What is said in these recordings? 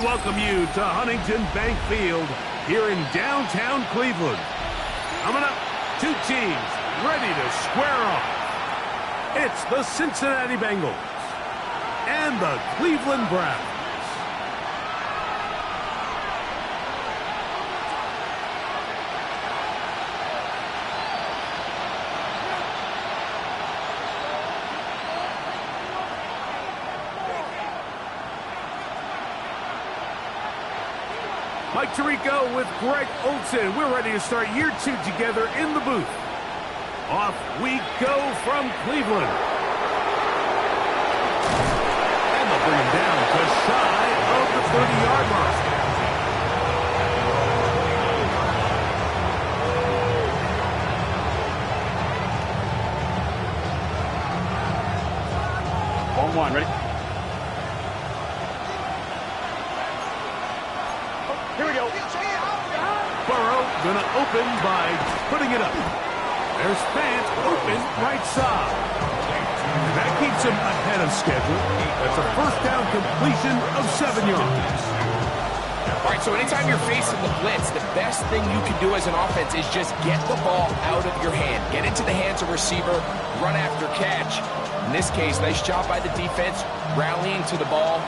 Welcome you to Huntington Bank Field here in downtown Cleveland. Coming up, two teams ready to square off. It's the Cincinnati Bengals and the Cleveland Browns. Mike Tirico with Greg Olsen. We're ready to start year two together in the booth. Off we go from Cleveland. And they'll bring him down just shy of the 30-yard mark. Ball one, ready? Here we go. Burrow gonna open by putting it up. There's Fant open right side. And that keeps him ahead of schedule. That's a first down completion of 7 yards. All right, so anytime you're facing the blitz, the best thing you can do as an offense is just get the ball out of your hand. Get into the hands of receiver, run after catch. In this case, nice job by the defense, rallying to the ball,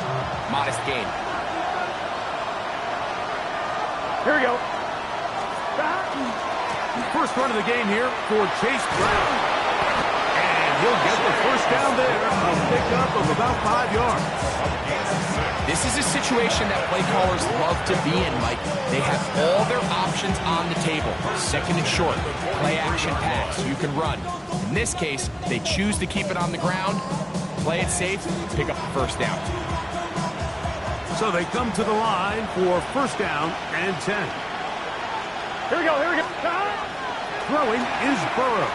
modest gain. Here we go. First run of the game here for Chase Brown. And he'll get the first down there. A pickup of about 5 yards. This is a situation that play callers love to be in, Mike. They have all their options on the table. Second and short, play action pass, you can run. In this case, they choose to keep it on the ground, play it safe, pick up the first down. So they come to the line for first down and 10. Here we go, here we go. Throwing is Burrow.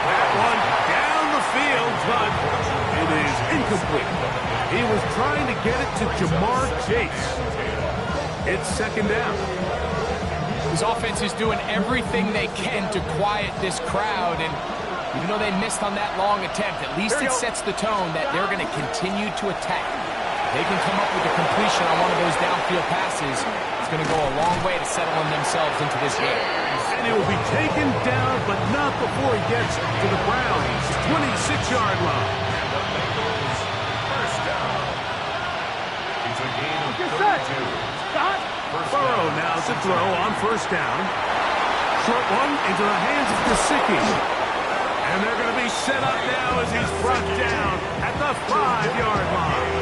That one down the field, but it is incomplete. He was trying to get it to Jamar Chase. It's second down. This offense is doing everything they can to quiet this crowd, and even though they missed on that long attempt, at least it sets the tone that they're going to continue to attack. They can come up with a completion on one of those downfield passes. It's going to go a long way to settling themselves into this game. And he will be taken down, but not before he gets to the Browns' 26-yard line. First down. It's a gain of 32. Burrow now to throw on first down. Short one into the hands of Gesicki. And they're going to be set up now as he's brought down at the 5-yard line.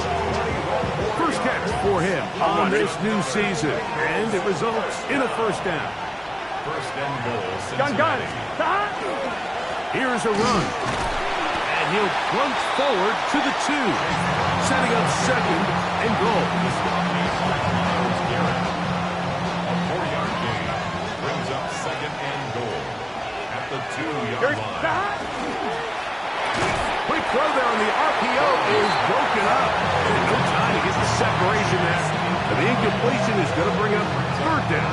First catch for him on this new season, and it results in a first down. First and goal, Gun. Here's a run, and he'll plunge forward to the 2, setting up second and goal. A 4-yard gain brings up second and goal at the 2-yard line. Quick throw there on the RPO is broken up. And no time to get the separation there. And the incompletion is going to bring up third down.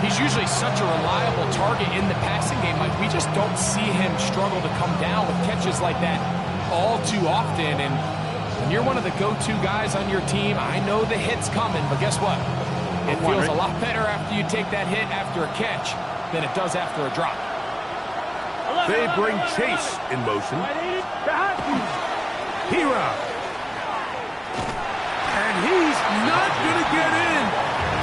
He's usually such a reliable target in the passing game. Like, we just don't see him struggle to come down with catches like that all too often. And when you're one of the go-to guys on your team, I know the hit's coming, but guess what? It feels a lot better after you take that hit after a catch than it does after a drop. They bring Chase in motion. Hero. And he's not going to get in.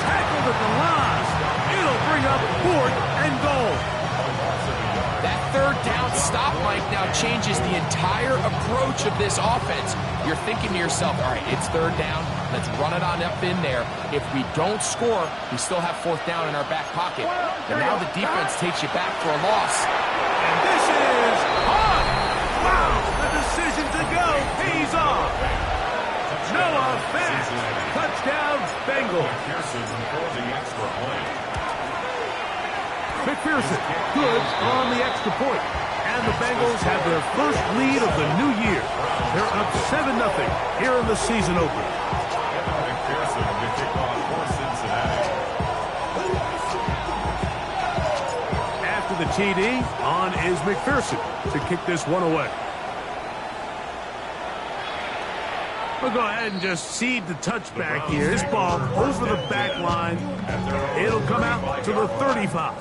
Tackled at the last. It'll bring up fourth and goal. That third down stop, Mike, now changes the entire approach of this offense. You're thinking to yourself, all right, it's third down. Let's run it on up in there. If we don't score, we still have fourth down in our back pocket. And now the defense takes you back for a loss. And this is on. Wow, the decision to go pays off. Noah Fant, touchdown Bengals. Pearson for the extra point. McPherson, good on the extra point. And the Bengals have their first lead of the new year. They're up 7-0 here in the season opener. McPherson to kick off for Cincinnati. After the TD, on is McPherson to kick this one away. We'll go ahead and just cede the touchback here. This ball over the back line. It'll come out to the 35.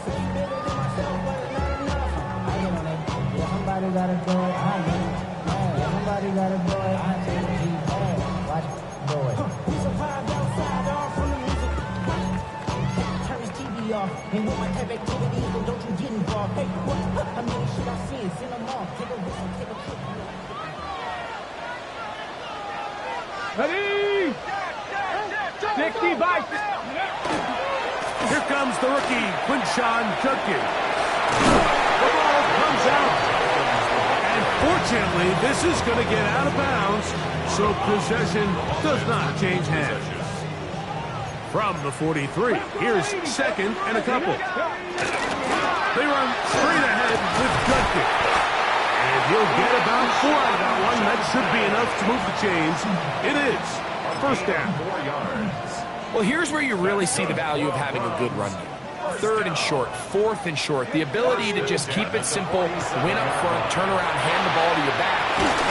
And with my type activities, but don't you get involved. Hey, what? I mean, shit I see, send them off. Take a whistle, take a trip. Ready? 65. Here comes the rookie, Quinshon Judkins. The ball comes out. And fortunately, this is going to get out of bounds, so possession does not change hands. From the 43, here's second and a couple. They run straight ahead with Judkins. And he'll get about 4 out of that one. That should be enough to move the chains. It is first down. 4 yards. Well, here's where you really see the value of having a good run game. 3rd and short, 4th and short. The ability to just keep it simple, win up front, turn around, hand the ball to your back,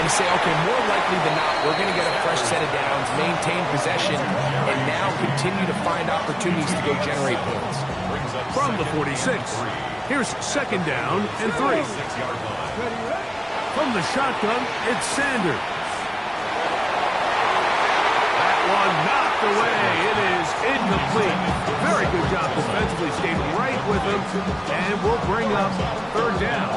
and say, okay, more likely than not, we're going to get a fresh set of downs, maintain possession, and now continue to find opportunities to go generate points. From the 46, here's second down and 3. 6-yard line. From the shotgun, it's Sanders. That one knocked away. It is incomplete. Very good job defensively. Stayed right with him, and we'll bring up 3rd down.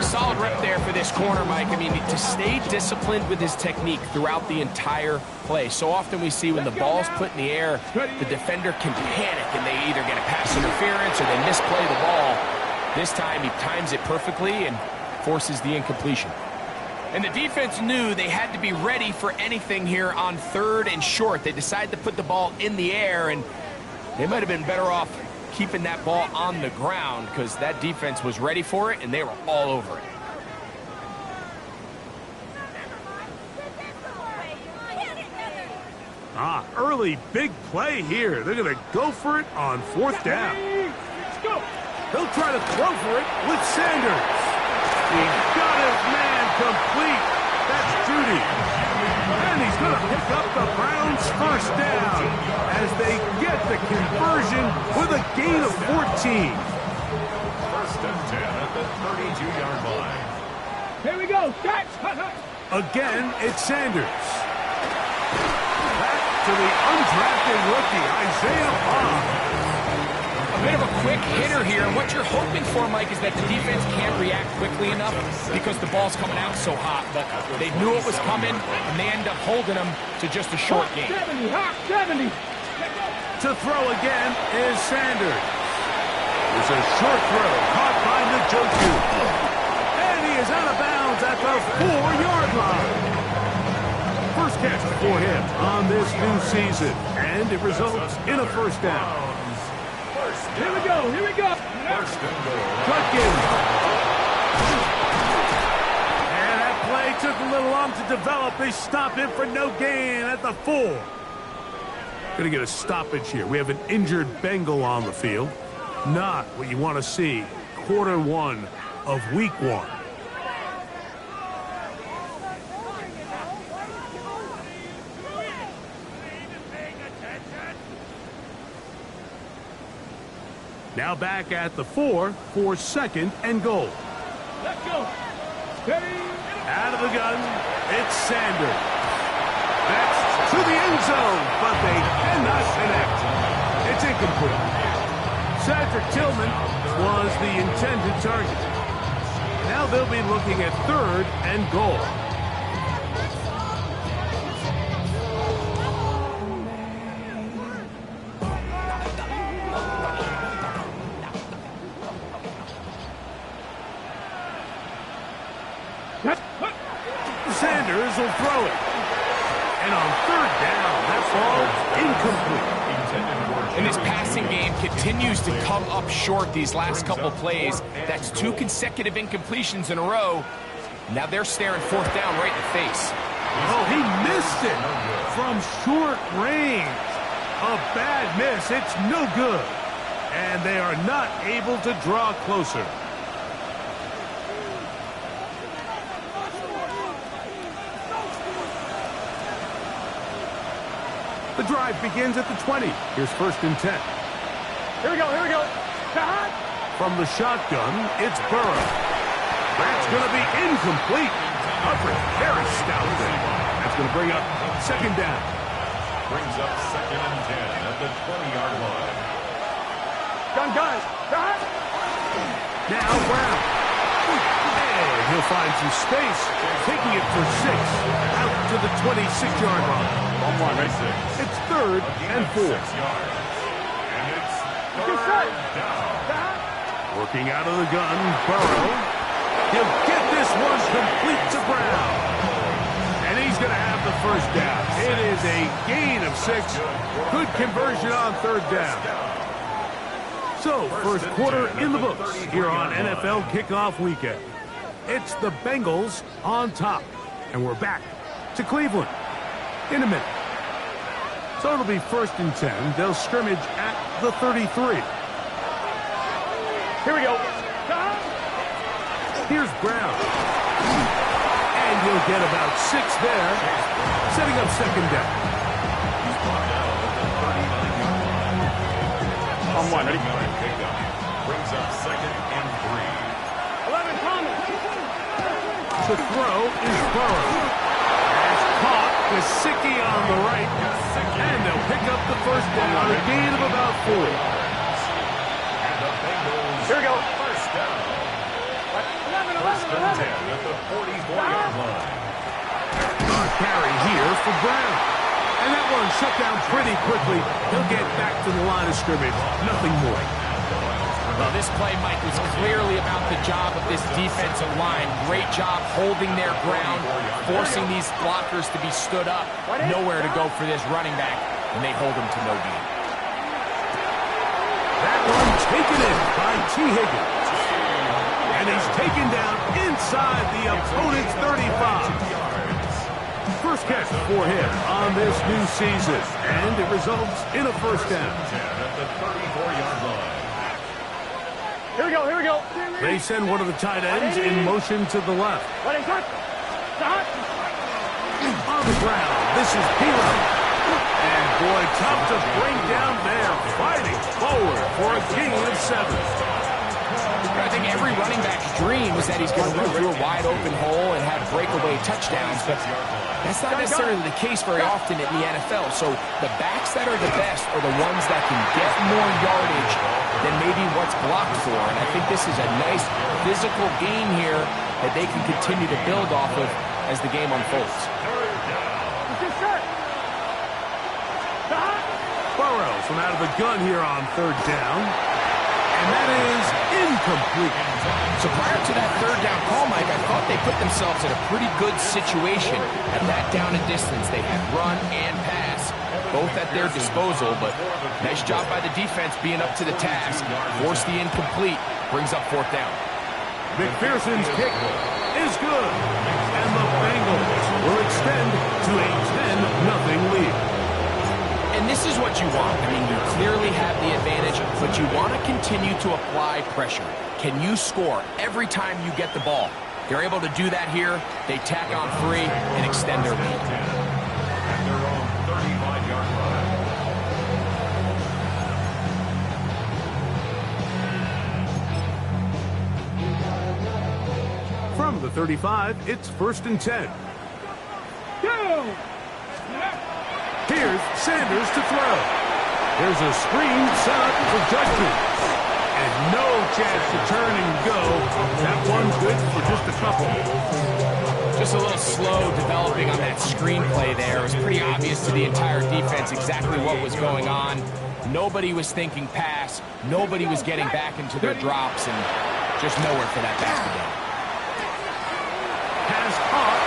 Solid rep there for this corner, Mike. I mean, to stay disciplined with his technique throughout the entire play. So often we see when the ball's put in the air, the defender can panic, and they either get a pass interference or they misplay the ball. This time he times it perfectly and forces the incompletion. And the defense knew they had to be ready for anything here on 3rd and short. They decided to put the ball in the air, and they might have been better off keeping that ball on the ground because that defense was ready for it, and they were all over it. Early big play here. They're going to go for it on 4th down. He'll try to throw for it with Sanders. He's got his man complete. That's Judy. And he's going to pick up the Browns' first down as they get the conversion with a gain of 14. 1st and 10 at the 32-yard line. Here we go. Catch. Again, it's Sanders. Back to the undrafted rookie, Isaiah Bond. A bit of a quick hitter here, and what you're hoping for, Mike, is that the defense can't react quickly enough because the ball's coming out so hot. But they knew it was coming, and they end up holding them to just a short game. 70, hot 70. To throw again is Sanders. It's a short throw, caught by Njoku. And he is out of bounds at the 4-yard line. First catch for him on this new season, and it results in a first down. Here we go. Here we go. 1st and goal. Judkins. And that play took a little long to develop. They stop him for no gain at the 4. Going to get a stoppage here. We have an injured Bengal on the field. Not what you want to see. Quarter 1 of week 1. Now back at the 4 for 2nd and goal. Let's go. Steady. Out of the gun, it's Sanders. That's to the end zone, but they cannot connect. It's incomplete. Cedric Tillman was the intended target. Now they'll be looking at 3rd and goal. Sanders will throw it. And on 3rd down, that ball incomplete. And this passing game continues to come up short these last couple plays. That's 2 consecutive incompletions in a row. Now they're staring 4th down right in the face. Oh, he missed it from short range. A bad miss. It's no good. And they are not able to draw closer. The drive begins at the 20. Here's 1st and 10. Here we go, here we go. Hot. From the shotgun, it's Burrow. That's going to be incomplete. Hubbard, very stout there. That's going to bring up 2nd down. Brings up 2nd and 10 at the 20-yard line. Gun, gun. Hot. Now Brown. And he'll find some space, taking it for 6, out to the 26-yard line. It's 3rd and 4. 6 yards. And it's Good 3rd shot. down. Working out of the gun, Burrow. He'll get this one complete to Brown. And he's going to have the 1st down. It is a gain of 6. Good conversion on 3rd down. So, 1st quarter in the books here on NFL Kickoff Weekend. It's the Bengals on top. And we're back to Cleveland in a minute. So it'll be 1st and 10. They'll scrimmage at the 33. Here we go. Here's Brown. And he'll get about 6 there, setting up 2nd down. On 1, ready? Brings up 2nd and 3. 11, Thomas. The throw is Burrow. That's caught. Gesicki on the right. And they'll pick up the 1st down, a gain of about 4. And the Bengals. Here we go. 1st down. 11, 1st 11, and 11. 10 at the 44-yard line. Good carry here for Brown. And that one shut down pretty quickly. He'll get back to the line of scrimmage. Nothing more. Well, this play, Mike, was clearly about the job of this defensive line. Great job holding their ground, forcing these blockers to be stood up. Nowhere to go for this running back, and they hold him to no gain. That one taken in by T. Higgins. And he's taken down inside the opponent's 35. First catch for him on this new season. And it results in a 1st down. 10 at the 34-yard line. Here we go, here we go. They send one of the tight ends in motion to the left. What is that? Hot. On the ground, this is Pilo. And boy, tough to bring down there. Fighting forward for a gain of 7. I think every running back's dream is that he's going to run through a wide open hole and have breakaway touchdowns, but that's not necessarily the case very often in the NFL. So the backs that are the best are the ones that can get more yardage than maybe what's blocked for. And I think this is a nice physical gain here that they can continue to build off of as the game unfolds. Burrows from out of the gun here on 3rd down. And that is incomplete. So prior to that 3rd down call, Mike, I thought they put themselves in a pretty good situation at that down and distance. They had run and pass, both at their disposal, but nice job by the defense being up to the task. Force the incomplete, brings up 4th down. McPherson's kick is good. And the Bengals will extend to a 10-0 lead. And this is what you want. I mean, you clearly have the advantage, but you want to continue to apply pressure. Can you score every time you get the ball? They're able to do that here. They tack on 3 and extend their lead. At their own 35-yard line. From the 35, it's 1st and 10. Go. Here's Sanders to throw. There's a screen set up for Judkins. And no chance to turn and go. That one's good for just a couple. Just a little slow developing on that screenplay there. It was pretty obvious to the entire defense exactly what was going on. Nobody was thinking pass. Nobody was getting back into their drops, and just nowhere for that back to go. Pass caught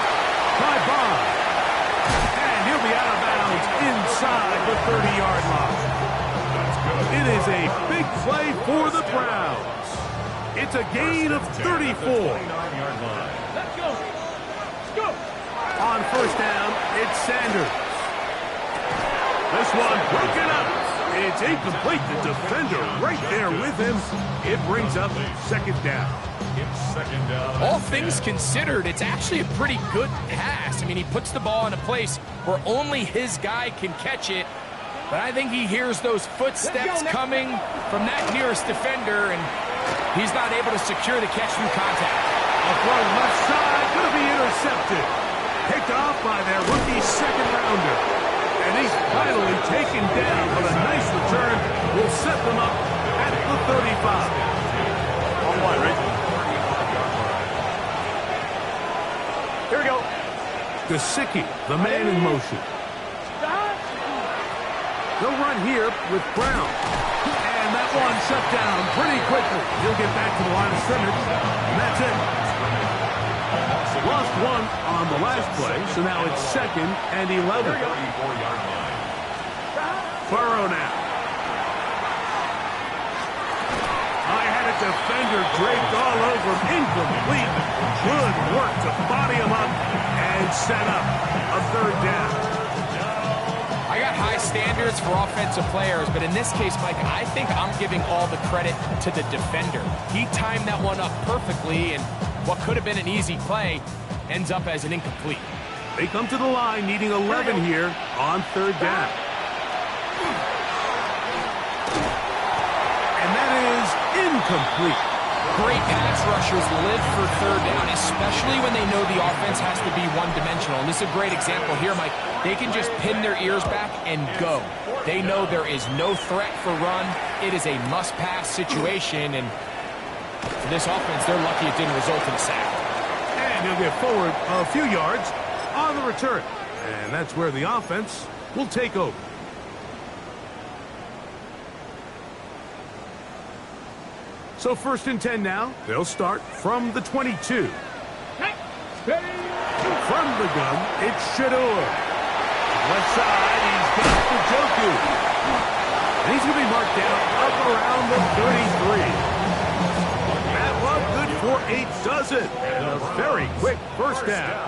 by Bond. And he'll be out of bounds inside the 30-yard line. It is a big play for the Browns. It's a gain of 34. Let's go. Let's go. On 1st down, it's Sanders. This one broken up It's incomplete. The defender right there with him. It brings up second down. It's second down. All things considered, it's actually a pretty good pass. I mean, he puts the ball in a place where only his guy can catch it. But I think he hears those footsteps coming from that nearest defender, and he's not able to secure the catch through contact. A throw left side, going to be intercepted. Picked off by their rookie second rounder. And he's finally taken down, but a nice return will set them up at the 35. On one, right? Here we go. Gesicki, the man in motion. They'll run here with Brown. And that one shut down pretty quickly. He'll get back to the line of scrimmage, and that's it. Lost one on the last play, so now it's second and 11. Burrow now. I had a defender draped all over him. Incomplete. Good work to body him up and set up a third down. I got high standards for offensive players, but in this case, Mike, I think I'm giving all the credit to the defender. He timed that one up perfectly, and what could have been an easy play ends up as an incomplete. They come to the line needing 11 here on third down. And that is incomplete. Great pass rushers live for third down, especially when they know the offense has to be one-dimensional. And this is a great example here, Mike. They can just pin their ears back and go. They know there is no threat for run. It is a must-pass situation, and for this offense, they're lucky it didn't result in a sack. And he'll get forward a few yards on the return. And that's where the offense will take over. So 1st and 10 now. They'll start from the 22. From the gun, it's Shedeur. Left side, he's got the Njoku. And he's going to be marked down up around the 33. That one good for 8 dozen. And a very quick first down.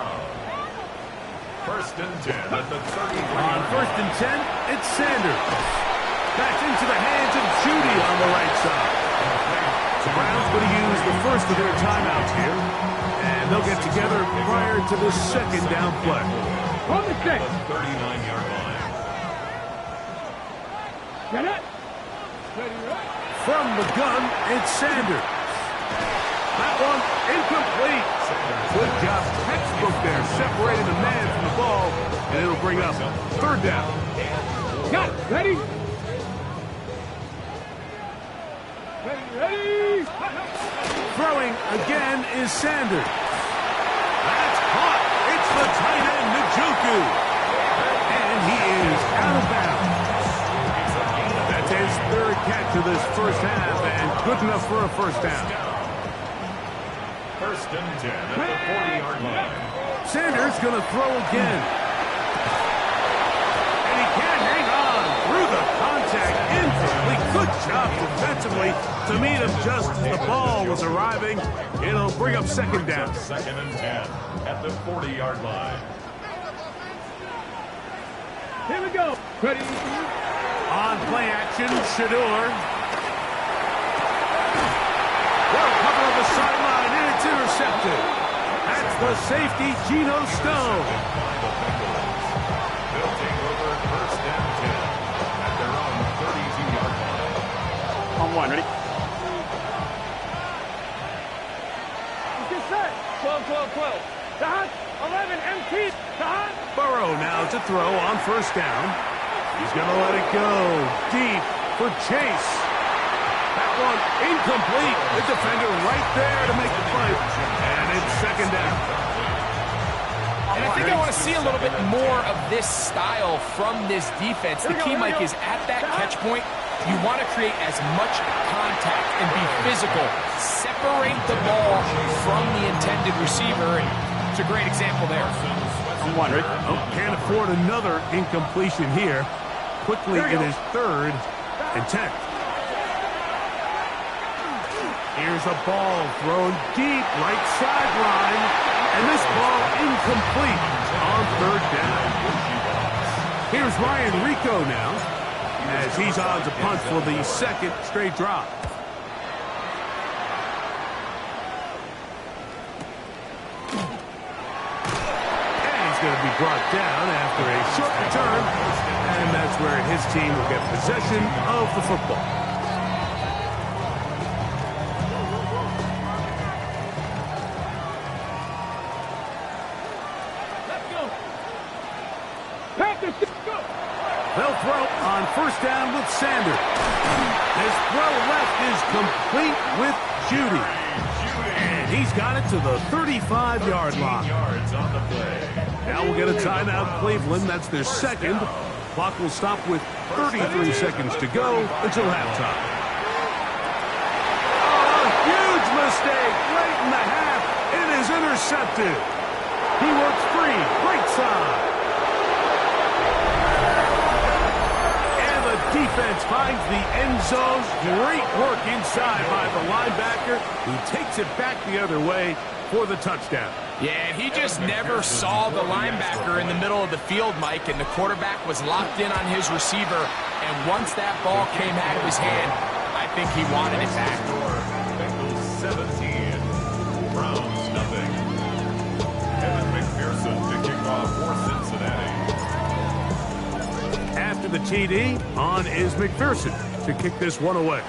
1st and 10 at the 33. On 1st and 10, it's Sanders. Back into the hands of Judy on the right side. The Browns going to use the first of their timeouts here. And they'll get together prior to the second down play. On the 6. 39-yard line. Get it. From the gun, it's Sanders. That one incomplete. Good job, textbook there, separating the man from the ball, and it'll bring up third down. Got it. Ready? Ready. Throwing again is Sanders. That's caught. It's the tight end, Njoku. And he is out of bounds. That's his third catch of this first half, and good enough for a first down. 1st and 10 at the 40-yard line. Sanders going to throw again. And he can't hang on through the contact. Incomplete. Good job defensively to meet him just as the ball was arriving. It'll bring up second down. 2nd and 10 at the 40-yard line. Here we go. Ready. On play action, Shedeur. Well, cover of the sideline, and it's intercepted. That's the safety, Geno Stone. They'll take over 1st and 10 at their own 32-yard line. On one. Ready. Get set. 12, 12, 12. Dot. 11, empty. Dot. Burrow now to throw on first down. He's going to let it go deep for Chase. That one incomplete. The defender right there to make the play. And it's second down. And I think I want to see a little bit more of this style from this defense. The key, Mike, is at that catch point, you want to create as much contact and be physical. Separate the ball from the intended receiver. And it's a great example there. On one. Ready. Oh, can't afford another incompletion here. Quickly in his 3rd and 10. Here's a ball thrown deep, right sideline, and this ball incomplete on 3rd down. Here's Ryan Rico now. as he's on to punt for the second straight drop. Going to be brought down after a short return, and that's where his team will get possession of the football. Let's go. Panthers, go. They'll throw on first down with Sanders. His throw left is complete with Judy. And he's got it to the 35-yard line. Yards on the play. Now we'll get a timeout, Cleveland. That's their second. Clock will stop with 33 seconds to go until halftime. Oh, a huge mistake late in the half. It is intercepted. He works free. Right side. And the defense finds the end zone. Great work inside by the linebacker, who takes it back the other way for the touchdown. Yeah, he just never saw the linebacker in the middle of the field, Mike, and the quarterback was locked in on his receiver. And once that ball came out of his hand, I think he wanted it back. Bengals 17, Browns nothing. Evan McPherson to kick off for Cincinnati. After the TD, on is McPherson to kick this one away.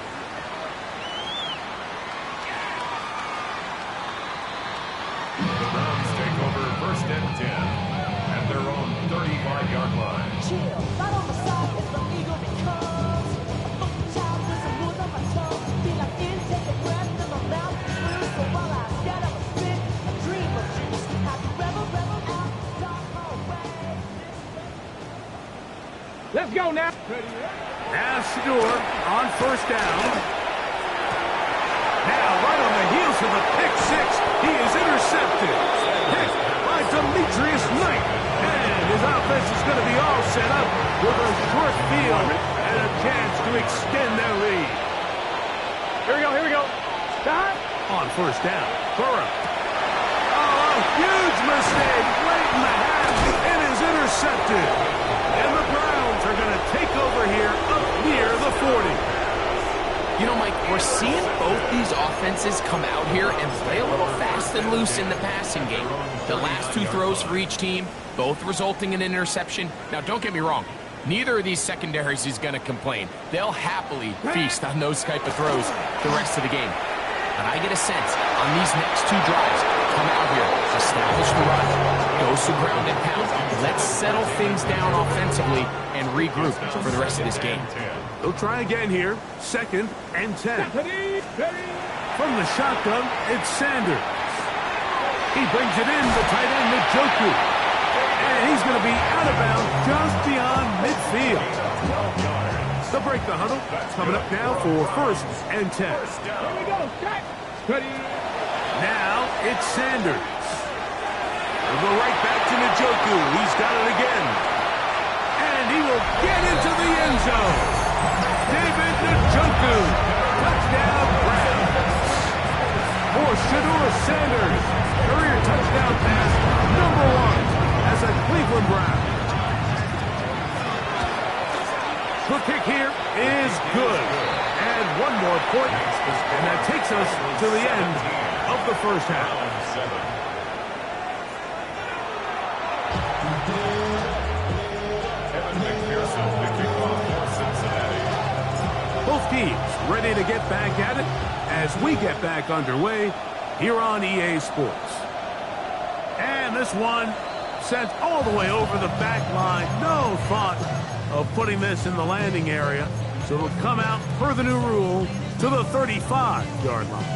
First and 10 at their own 35-yard line. Chill, right on the side as the eagle becomes a child with some wood on my tongue. Feel like in, take a breath, and my mouth is loose. So while I scatter a spit, a dream of juice. Happy rebel, rebel out, dark hallway. Let's go now. Now Shador on first down. Now right on the heels of the pick six, he is intercepted. Picked by Demetrius Knight. And his offense is going to be all set up with a short field and a chance to extend their lead. Here we go. Stop. On first down, Burrow. Oh, a huge mistake late in the half. It is intercepted. And the Browns are going to take over here up near the 40. You know, Mike, we're seeing both these offenses come out here and play a little fast and loose in the passing game. The last two throws for each team, both resulting in an interception. Now, don't get me wrong. Neither of these secondaries is going to complain. They'll happily feast on those type of throws the rest of the game. But I get a sense on these next two drives, come out here, establish the run, go some ground and pound. Let's settle things down offensively and regroup for the rest of this game. They'll try again here. Second and 10. From the shotgun, it's Sanders. He brings it in to tight end Njoku. And he's going to be out of bounds just beyond midfield. They'll break the huddle. Coming up now for first and 10. Here we go. Ready. Now it's Sanders. We'll go right back to Njoku. He's got it again. And he will get into the end zone. David Njoku. Touchdown, Browns. For Shador Sanders. Career touchdown pass #1 as a Cleveland Brown. The kick here is good. And one more point, and that takes us to the end of the first half. Evan McPherson to kick off for Cincinnati. Both teams ready to get back at it as we get back underway here on EA Sports. And this one sent all the way over the back line. No thought of putting this in the landing area. So it'll come out per the new rule to the 35-yard line.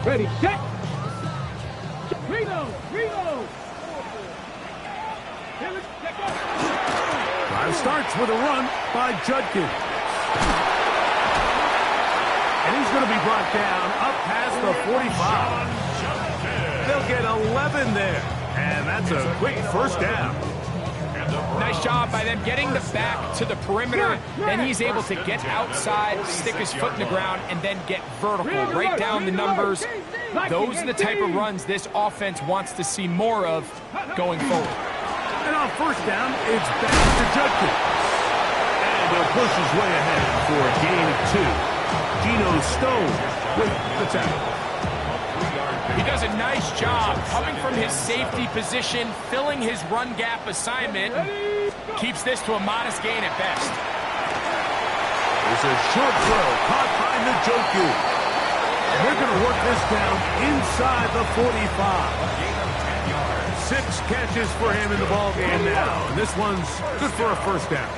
Ready, set. Reload. Drive starts with a run by Judkins. And he's going to be brought down up past the 45. They'll get 11 there. And that's a quick first down. Nice job by them getting the back to the perimeter. Then he's able to get outside, stick his foot in the ground, and then get vertical right down the numbers. Those are the type of runs this offense wants to see more of going forward. And on first down, it's back to Judkins. And he'll push his way ahead for a gain of 2. Geno Stone with the tackle. He does a nice job coming from his safety position, filling his run gap assignment. Keeps this to a modest gain at best. There's a short throw caught by Njoku. And they're going to work this down inside the 45. 6 catches for him in the ballgame now. And this one's good for a first down.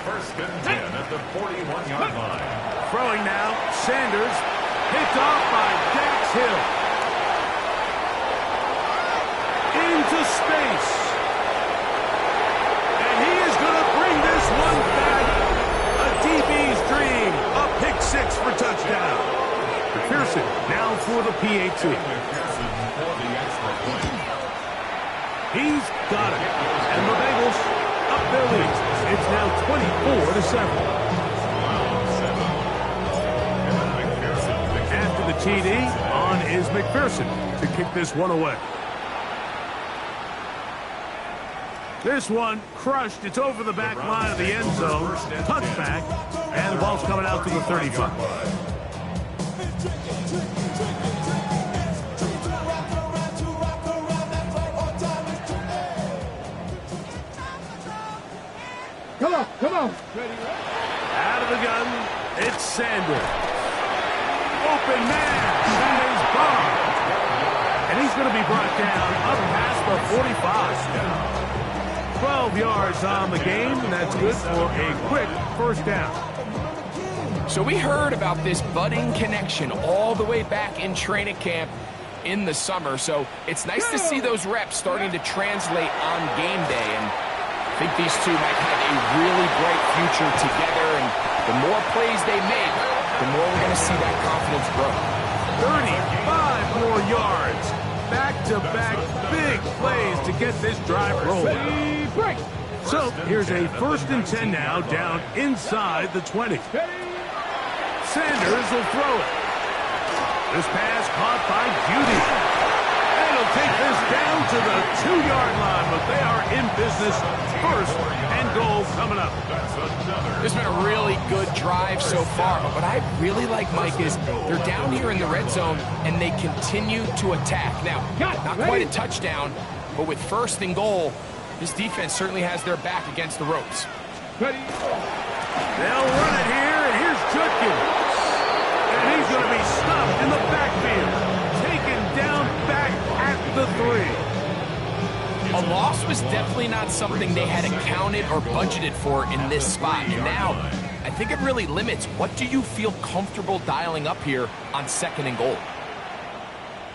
First and 10 at the 41-yard line. Throwing now, Sanders, picked off by Dax Hill. Into space. And he is going to bring this one back. A DB's dream. A pick 6 for touchdown. McPherson now for the PAT. McPherson for the extra point. He's got it. And the Bengals up their lead. It's now 24-7. After the TD, on is McPherson to kick this one away. This one crushed. It's over the back line of the end zone. Touchback. And the ball's coming out to the 35. Come on. Out of the gun, it's Sanders. Open man, that is Bond. And he's going to be brought down up past the 45. 12 yards on the game, and that's good for a quick first down. So we heard about this budding connection all the way back in training camp in the summer. So it's nice to see those reps starting to translate on game day. And I think these two might have a really bright future together. And the more plays they make, the more we're going to see that confidence grow. 35 more yards. Back-to-back big plays to get this drive rolling. So here's a first and 10 now down inside the 20. Sanders will throw it. This pass caught by Judy. And he'll take this down to the 2-yard line, but they are in business. First and goal coming up. This has been a really good drive so far, but what I really like, Mike, is they're down here in the red zone, and they continue to attack. Now, not quite a touchdown, but with first and goal, this defense certainly has their back against the ropes. They'll run it here, and here's Judkins. And he's going to be stopped in the backfield. Taken down back at the 3. A loss was definitely not something they had accounted or budgeted for in this spot. And now, I think it really limits what do you feel comfortable dialing up here on second and goal.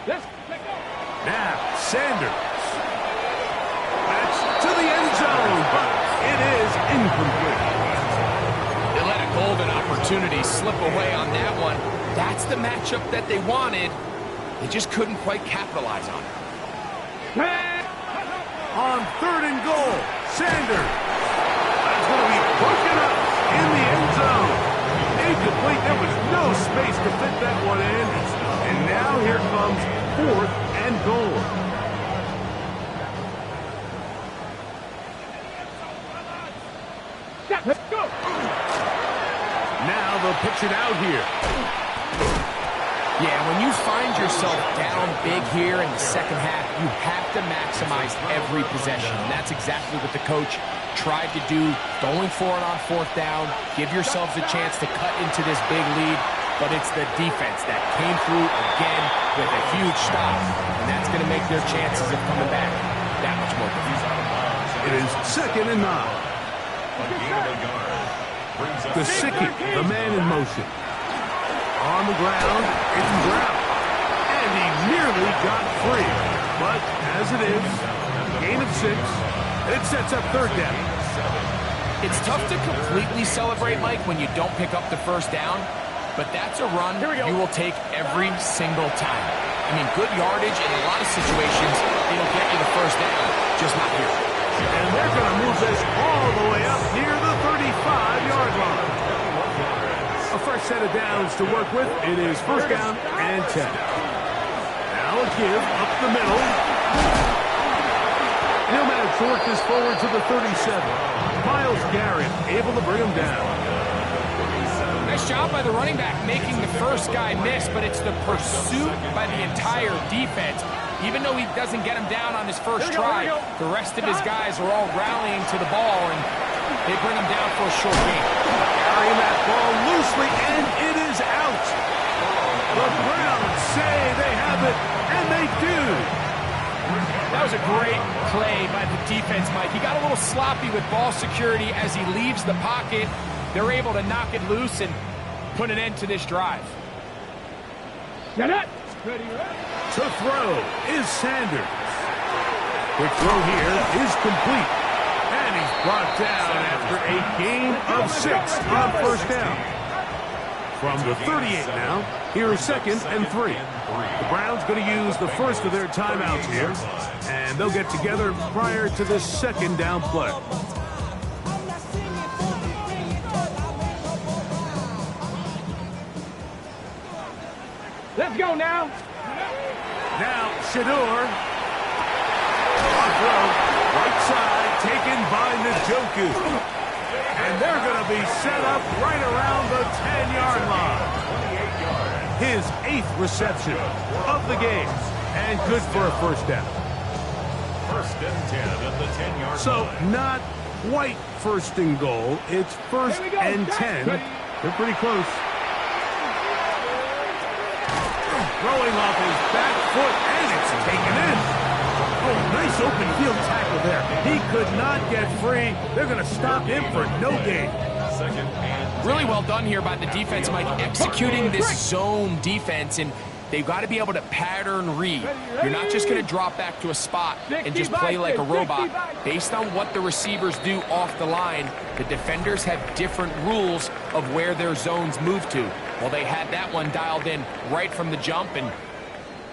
Now, Sanders. That's to the end zone, but it is incomplete. They let a golden opportunity slip away on that one. That's the matchup that they wanted. They just couldn't quite capitalize on it. On third and goal, Sanders. That's going to be broken up in the end zone. Incomplete. There was no space to fit that one in. And now here comes fourth and goal. Now they'll pitch it out here. Yeah, when you find yourself down big here in the second half, you have to maximize every possession. And that's exactly what the coach tried to do, going for it on fourth down, give yourselves a chance to cut into this big lead. But it's the defense that came through again with a huge stop. And that's going to make their chances of coming back that much more difficult. It is second and 9. Gesicki, the man in motion. On the ground, it's Brown. And he nearly got free. But as it is, gain of 6, it sets up third down. It's tough to completely celebrate, Mike, when you don't pick up the first down. But that's a run you will take every single time. I mean, good yardage in a lot of situations, it'll get you the first down, just not here. And they're going to move this all the way up near the 35-yard line. A fresh set of downs to work with. It is first down and 10. Now a give up the middle. He'll manage to work this forward to the 37. Myles Garrett able to bring him down. Nice job by the running back making the first guy miss, but it's the pursuit by the entire defense. Even though he doesn't get him down on his first try, the rest of his guys are all rallying to the ball, and they bring him down for a short gain. Carrying that ball loosely, and it is out. The Browns say they have it, and they do. That was a great play by the defense, Mike. He got a little sloppy with ball security as he leaves the pocket. They're able to knock it loose and put an end to this drive. Get it. To throw is Sanders. Quick throw here is complete. And he's brought down after a gain of 6 on first down. From the 38 now, here is 2nd and 3. The Browns going to use the first of their timeouts here, and they'll get together prior to this 2nd down play. Let's go now. Now, Shedeur. On throw, right side, taken by Njoku. And they're going to be set up right around the 10-yard line. His 8th reception of the game. And good for a first down. 1st and 10 at the 10-yard So, line. not quite 1st and goal. It's 1st and 10. They're pretty close. Throwing off his back foot, and it's taken in. Oh, nice open field tackle there. He could not get free. They're going to stop him for no gain. 2nd and Really well done here by the defense, Mike, executing this zone defense, and they've got to be able to pattern read. You're not just going to drop back to a spot and just play like a robot. Based on what the receivers do off the line, the defenders have different rules of where their zones move to. Well, they had that one dialed in right from the jump, and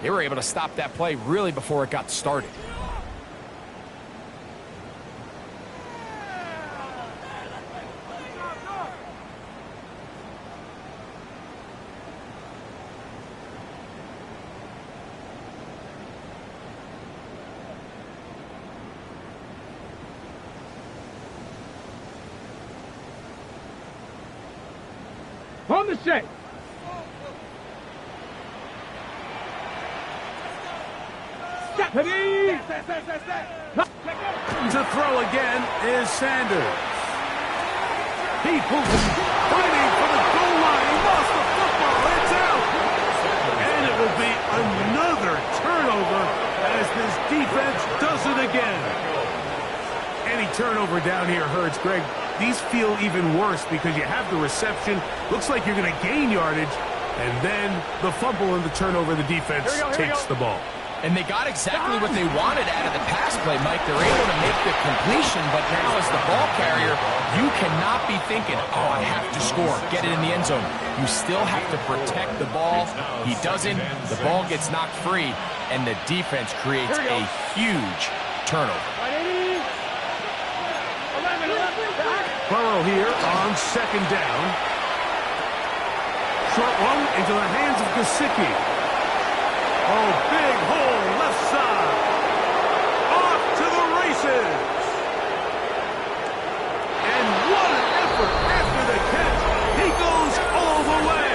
they were able to stop that play really before it got started. On the set. To throw again is Sanders. He pulls it, fighting for the goal line. He lost the football. It's out. And it will be another turnover as this defense does it again. Any turnover down here hurts, Greg. These feel even worse because you have the reception. Looks like you're going to gain yardage. And then the fumble and the turnover, the defense takes the ball. And they got exactly what they wanted out of the pass play, Mike. They're able to make the completion, but now as the ball carrier, you cannot be thinking, oh, I have to score, get it in the end zone. You still have to protect the ball. He doesn't. The ball gets knocked free, and the defense creates a huge turnover. Burrow here on 2nd down. Short one into the hands of Gesicki. Oh, big hole, left side. Off to the races. And what an effort after the catch. He goes all the way.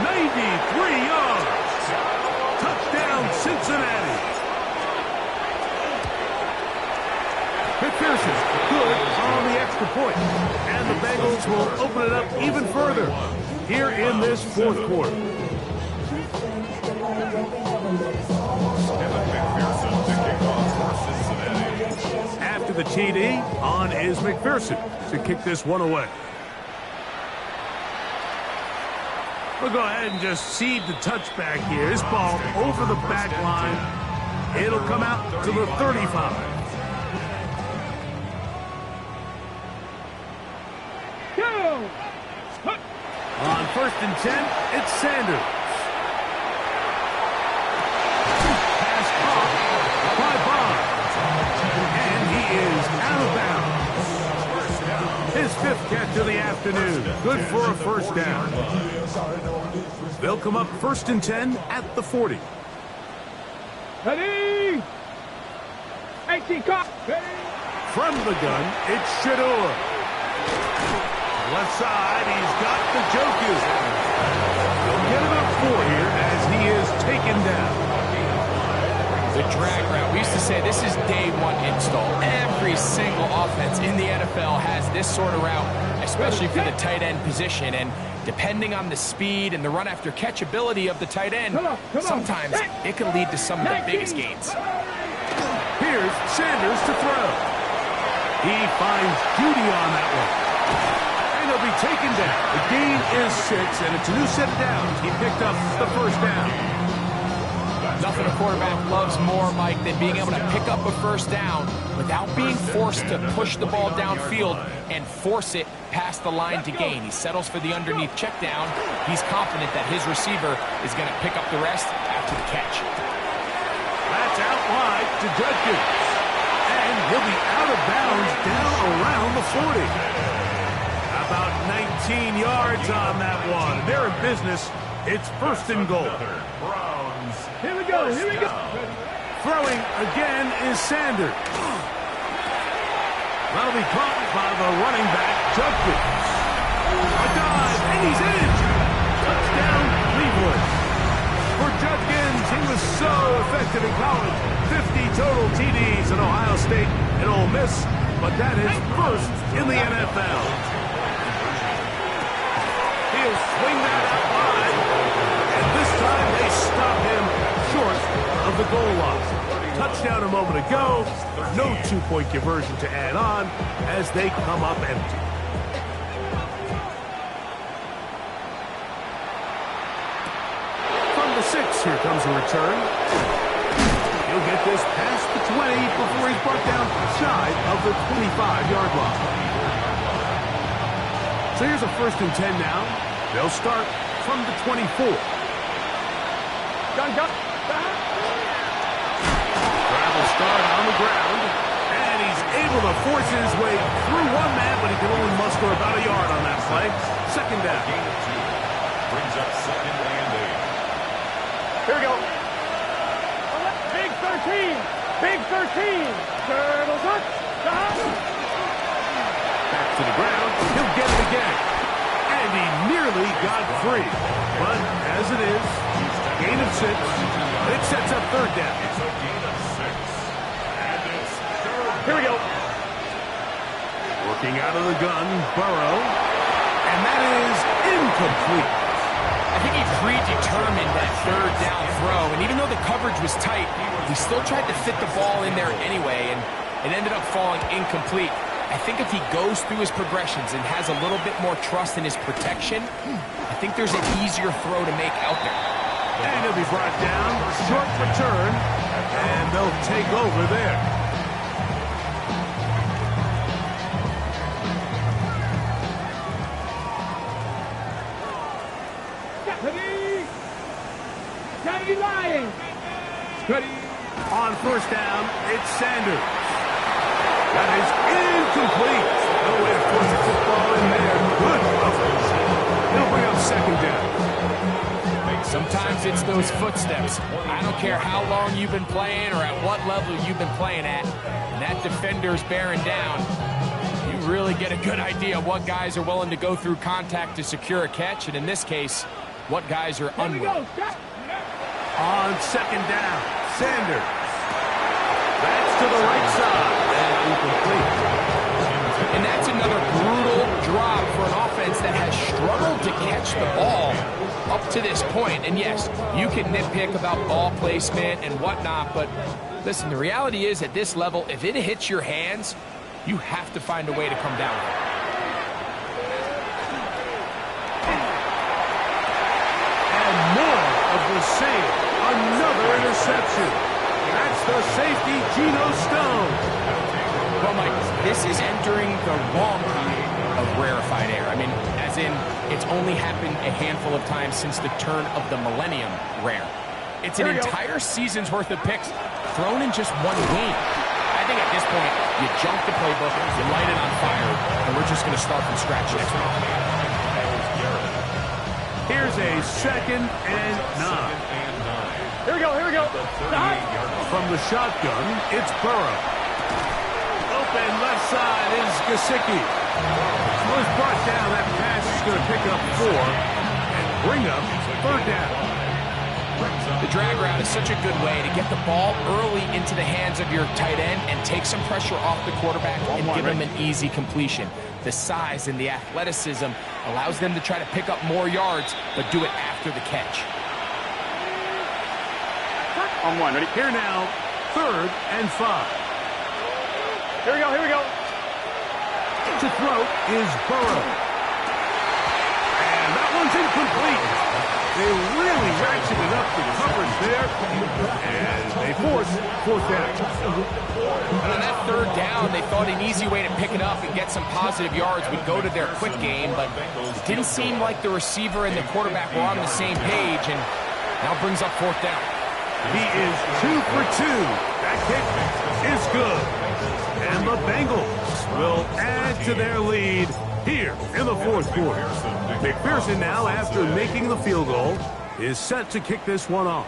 93 yards. Touchdown, Cincinnati. McPherson, good on the extra point. And the Bengals will open it up even further here in this 4th quarter. Kevin McPherson to kick off for Cincinnati. After the TD, on is McPherson to kick this one away. We'll go ahead and just cede the touchback here. This ball over the back line. It'll come out to the 35. On 1st and 10, it's Sanders. Pass caught by Bond. And he is out of bounds. His 5th catch of the afternoon. Good for a first down. They'll come up 1st and 10 at the 40. Ready? 18 cut. Ready? From the gun, it's Shedeur. Left side, he's got the Joku. He'll get about 4 here as he is taken down. The drag route. We used to say this is day one install. Every single offense in the NFL has this sort of route, especially for the tight end position. And depending on the speed and the run after catch ability of the tight end, sometimes it can lead to some of the biggest gains. Here's Sanders to throw. He finds Judy on that one. And he'll be taken down. The gain is 6, and it's a new set of downs. He picked up the first down. Nothing a quarterback loves more, Mike, than being able to pick up a first down without being forced to push the ball downfield and force it past the line to gain. He settles for the underneath check down. He's confident that his receiver is going to pick up the rest after the catch. That's out wide to Judkins. And he'll be out of bounds down around the 40. About 19 yards on that one. They're in business. It's first and goal. Here we go. Here we go. Throwing again is Sanders. That'll be caught by the running back, Judkins. A dive, and he's in. Touchdown, Cleveland. For Judkins, he was so effective in college. 50 total TDs in Ohio State and Ole Miss, but that is first in the NFL. He'll swing that out wide, and this time they stop him short of the goal line. Touchdown a moment ago. No two-point conversion to add on as they come up empty. From the 6, here comes a return. He'll get this past the 20 before he's brought down shy of the 25-yard line. So here's a first and 10 now. They'll start from the 24. Gun. Travel start on the ground, and he's able to force his way through one man, but he can only muster about a yard on that play. Second down. Brings up second and 8. Here we go. Big 13. Big 13. Turtles up. Back to the ground. He'll get it again. And he nearly got free. But as it is, gain of 6. It sets up third down. It's a gain of 6. And it's Here we go. Working out of the gun, Burrow. And that is incomplete. I think he predetermined that third down throw, and even though the coverage was tight, he still tried to fit the ball in there anyway, and it ended up falling incomplete. I think if he goes through his progressions and has a little bit more trust in his protection, I think there's an easier throw to make out there. And he'll be brought down. Short return. And they'll take over there. Ready, lying. Ready. On first down, it's Sanders. That is incomplete. No way to force the football in there. Good coverage. He'll bring up second down. Sometimes it's those footsteps. I don't care how long you've been playing or at what level you've been playing at, and that defender's bearing down. You really get a good idea of what guys are willing to go through contact to secure a catch, and in this case, what guys are unwilling. On second down, Sanders. That's to the right side. And incomplete. And that's another brutal drop for an offense that has struggled to catch the ball up to this point. And yes, you can nitpick about ball placement and whatnot, but listen, the reality is at this level, if it hits your hands, you have to find a way to come down. And more of the same. Another interception. That's the safety, Geno Stone. Well, Mike, this is entering the wrong kind of rarefied air. I mean, as in, it's only happened a handful of times since the turn of the millennium rare. It's an entire season's worth of picks thrown in just one game. I think at this point, you jump the playbook, you light it on fire, and we're just going to start from scratch next week. Here's a second and 9. Here we go. from the shotgun, it's Burrow. Open left side is Gesicki. Was brought down. That pass is going to pick up 4 and bring up 3rd down. The drag route is such a good way to get the ball early into the hands of your tight end and take some pressure off the quarterback and give him an easy completion. The size and the athleticism allows them to try to pick up more yards, but do it after the catch. On 1, ready? Here now, 3rd and 5. Here we go, here we go. To throw is Burrow. And that one's incomplete. They really ratcheted up the coverage there, and they forced 4th down. And on that 3rd down, they thought an easy way to pick it up and get some positive yards would go to their quick game, but it didn't seem like the receiver and the quarterback were on the same page, and now brings up 4th down. He is 2 for 2. That kick is good. And the Bengals will add to their lead here in the 4th quarter. McPherson now, after making the field goal, is set to kick this one off.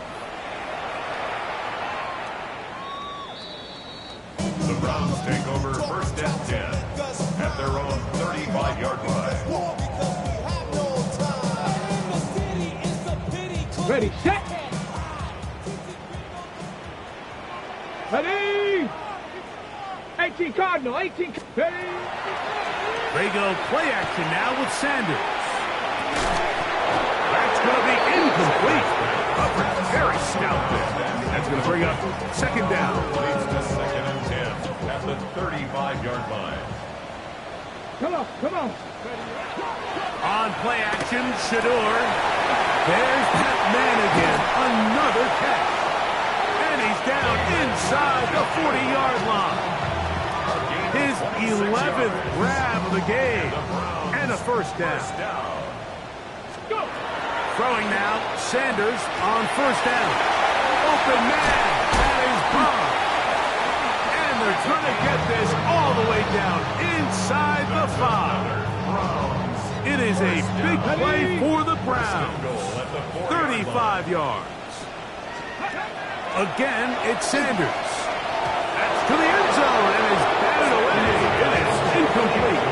The Browns take over 1st and 10 at their own 35-yard line. Ready, set. Ready. 18 Cardinal, 18. Ready. They go play action now with Sanders. That's going to be incomplete. Coverage very stout there. That's going to bring up 2nd down. Leads to 2nd and 10 at the 35-yard line. Come on, come on. On play action, Shador. There's Pat Man again. Another catch. And he's down inside the 40-yard line. His 11th grab of the game. And a 1st down. Go. Throwing now, Sanders on 1st down. Open man. That is Brown. And they're trying to get this all the way down inside the 5. It is a big play for the Browns. 35 yards. Again, it's Sanders. That's to the end zone and is batted away. It is incomplete.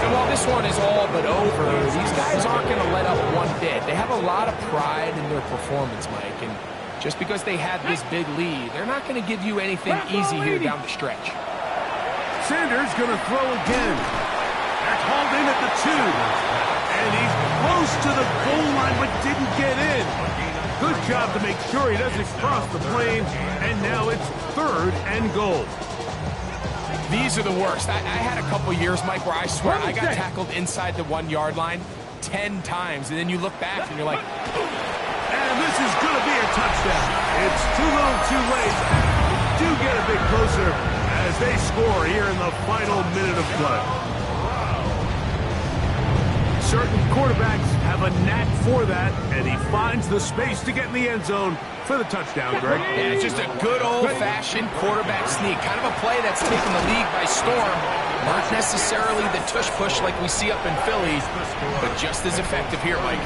And while this one is all but over, these guys aren't going to let up one bit. They have a lot of pride in their performance, Mike. And just because they had this big lead, they're not going to give you anything easy here down the stretch. Sanders going to throw again. That's hauled in at the 2. And he's close to the goal line but didn't get in. Good job to make sure he doesn't cross the plane. And now it's 3rd and goal. These are the worst. I had a couple years, Mike, where I swear I got tackled inside the 1-yard line 10 times. And then you look back and you're like... And this is going to be a touchdown. It's too little too late. Do get a bit closer as they score here in the final minute of play. Certain quarterbacks have a knack for that, and he finds the space to get in the end zone for the touchdown, Greg. Yeah, it's just a good old-fashioned quarterback sneak. Kind of a play that's taken the league by storm. Not necessarily the tush-push like we see up in Philly, but just as effective here, Mike.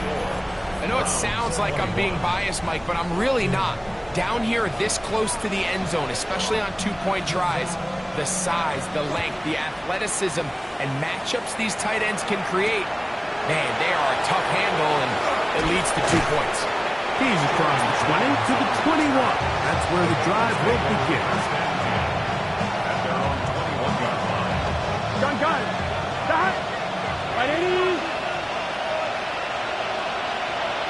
I know it sounds like I'm being biased, Mike, but I'm really not. Down here this close to the end zone, especially on 2-point tries, the size, the length, the athleticism, and matchups these tight ends can create, man, they are a tough handle, and it leads to 2 points. He's across the 20 to the 21. That's where the drive will begin. At their own 21-yard line. Gun. Stop. Ready.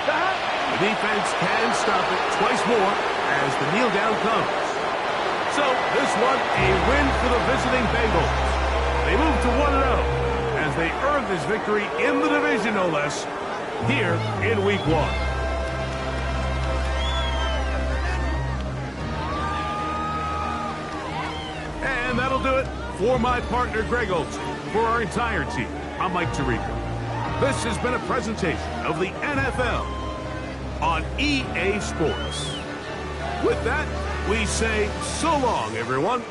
Stop. The defense can stop it twice more as the kneel down comes. So this one, a win for the visiting Bengals. They move to 1-0 as they earn this victory in the division, no less, here in Week 1. And that'll do it for my partner, Greg Olsen. For our entire team, I'm Mike Tirico. This has been a presentation of the NFL on EA Sports. With that, we say so long, everyone.